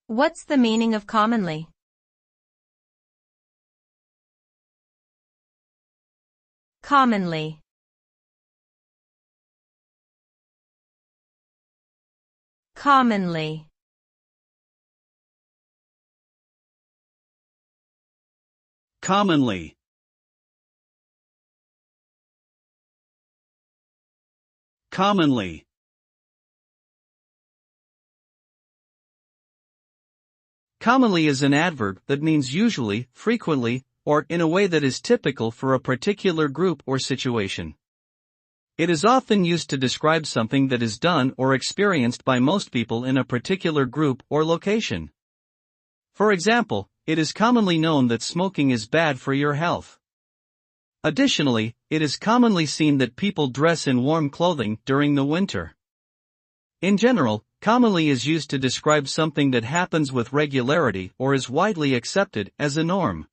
What's the meaning of commonly? Commonly. Commonly. Commonly. Commonly. Commonly is an adverb that means usually, frequently, or in a way that is typical for a particular group or situation. It is often used to describe something that is done or experienced by most people in a particular group or location. For example, it is commonly known that smoking is bad for your health. Additionally, it is commonly seen that people dress in warm clothing during the winter. In general, commonly is used to describe something that happens with regularity or is widely accepted as a norm.